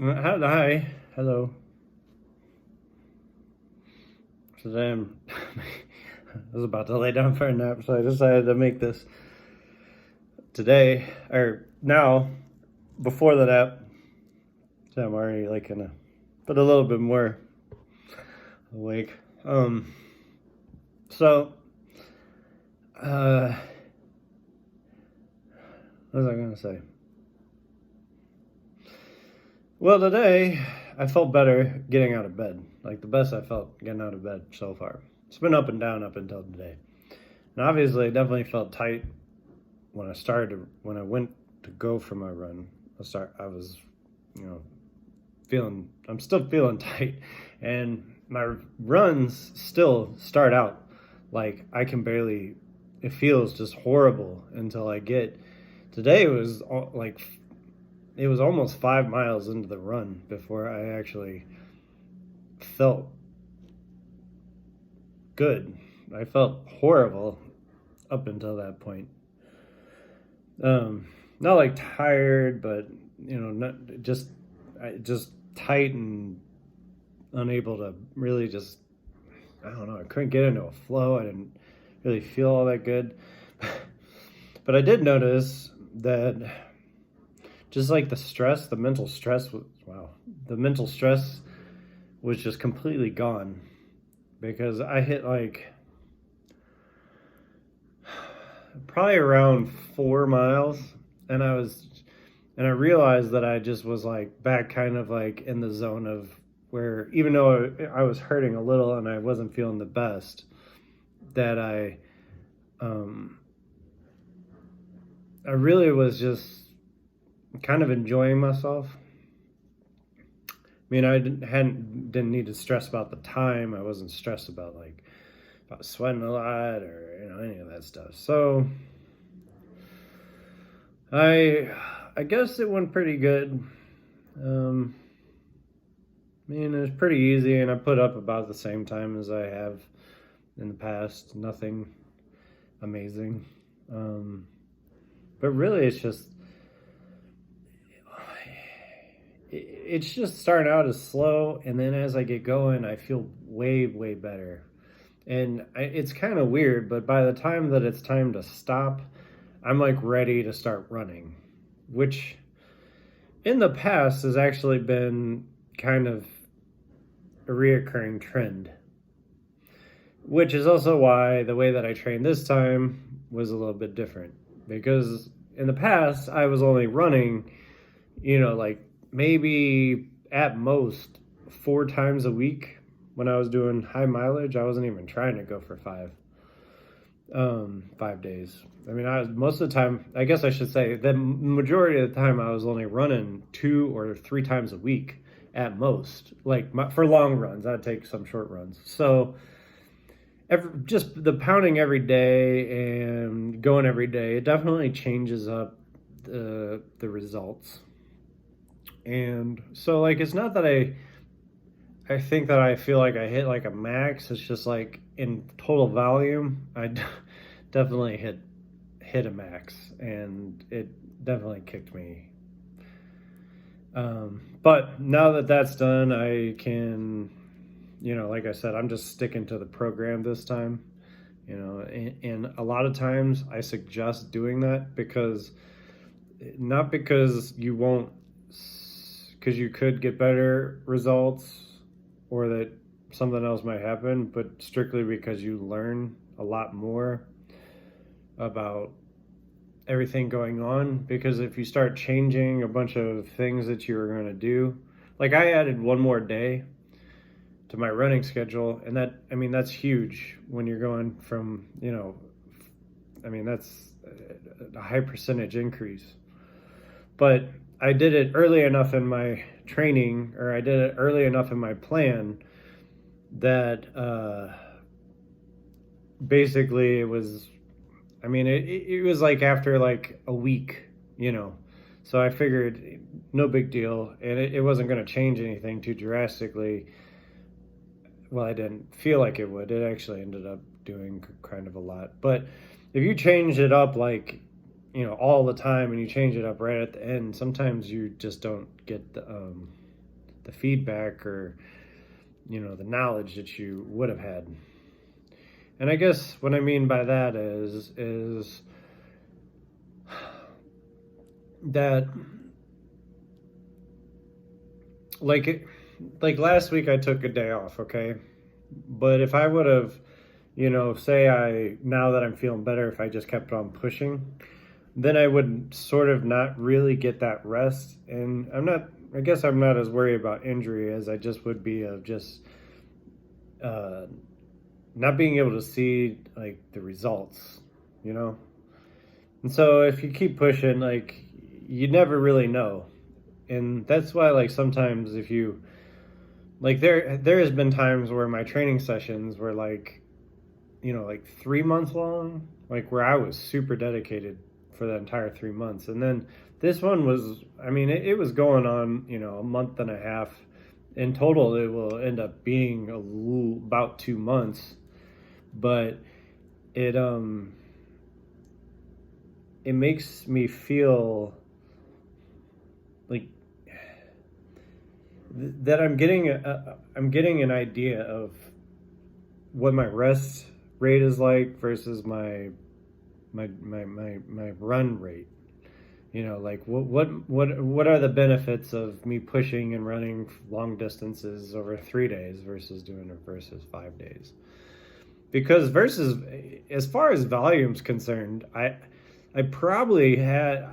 Hi, hello. Today I was about to lay down for a nap, so I decided to make this today or now before the nap. So I'm already like gonna put a little bit more awake. So uh, what was I gonna say? Well, today I felt better getting out of bed. Like the best I felt getting out of bed so far. It's been up and down up until today, and obviously, it definitely felt tight when I went to go for my run. I was, you know, I'm still feeling tight, and my runs still start out like I can barely. It feels just horrible until I get. Today was like it was almost 5 miles into the run before I actually felt good. I felt horrible up until that point. Not like tired, but not just tight and unable to really just. I don't know. I couldn't get into a flow. I didn't really feel all that good, but I did notice that just like the mental stress was wow. The mental stress was just completely gone because I hit like probably around 4 miles, and I realized that I just was like back kind of like in the zone of where even though I was hurting a little and I wasn't feeling the best, that um, I really was just kind of enjoying myself. I mean, didn't need to stress about the time. I wasn't stressed about like if I was sweating a lot or any of that stuff. So I guess it went pretty good. Um, I mean, it was pretty easy, and I put up about the same time as I have in the past. Nothing amazing. But really, it's just starting out as slow, and then as I get going, I feel way, way better. And it's kind of weird, but by the time that it's time to stop, I'm like ready to start running, which in the past has actually been kind of a reoccurring trend, which is also why the way that I trained this time was a little bit different. Because in the past, I was only running, like maybe at most 4 times a week when I was doing high mileage. I wasn't even trying to go for 5 days. I mean, I was most of the time, I guess I should say, the majority of the time I was only running 2 or 3 times a week at most. Like for long runs, I'd take some short runs. So just the pounding every day and going every day, it definitely changes up the results. And so like it's not that I think that I feel like I hit like a max. It's just like in total volume, definitely hit a max, and it definitely kicked me. But now that that's done, I can, like I said, I'm just sticking to the program this time. And a lot of times I suggest doing that because not because you won't, because you could get better results or that something else might happen, but strictly because you learn a lot more about everything going on. Because if you start changing a bunch of things that you were going to do, like I added one more day to my running schedule, and that's huge when you're going from, that's a high percentage increase. But I did it early enough in my training, or I did it early enough in my plan that basically it was, it was like after like a week, So I figured no big deal, and it wasn't going to change anything too drastically. Well, I didn't feel like it would. It actually ended up doing kind of a lot. But if you change it up like, all the time, and you change it up right at the end, sometimes you just don't get the feedback or, the knowledge that you would have had. And I guess what I mean by that is that like last week I took a day off, okay? But if I would have, now that I'm feeling better, if I just kept on pushing, then I would sort of not really get that rest. And I guess I'm not as worried about injury as I just would be of just not being able to see like the results, And so if you keep pushing, like you never really know. And that's why like sometimes if you like there has been times where my training sessions were like, like 3 months long, like where I was super dedicated for the entire 3 months. And then this one was, it was going on, a month and a half. In total, it will end up being about 2 months, but it makes me feel like that I'm getting an idea of what my rest rate is like versus my run rate. Like what are the benefits of me pushing and running long distances over 3 days versus doing it versus 5 days? Because versus as far as volume's concerned, I probably had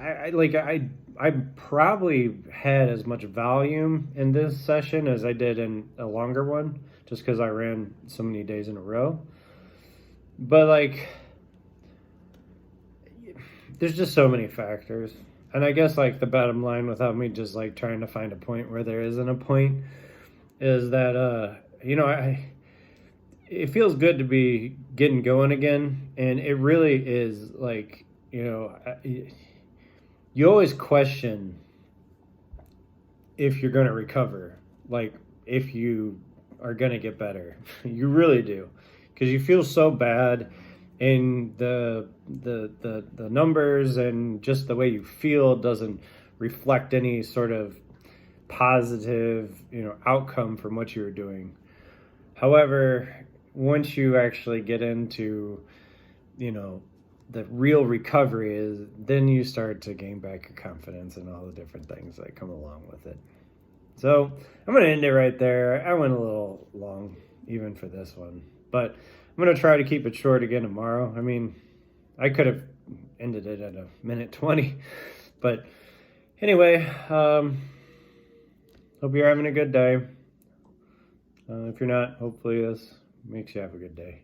I probably had as much volume in this session as I did in a longer one, just because I ran so many days in a row. But like, there's just so many factors. And I guess like the bottom line, without me just like trying to find a point where there isn't a point, is that it feels good to be getting going again, and it really is like, you always question if you're going to recover, like if you are going to get better. You really do, because you feel so bad, and the numbers and just the way you feel doesn't reflect any sort of positive outcome from what you were doing. However, once you actually get into the real recovery, is then you start to gain back your confidence and all the different things that come along with it. So I'm going to end it right there. I went a little long even for this one, but I'm going to try to keep it short again tomorrow. I could have ended it at a minute 20, but anyway, hope you're having a good day. If you're not, hopefully this makes you have a good day.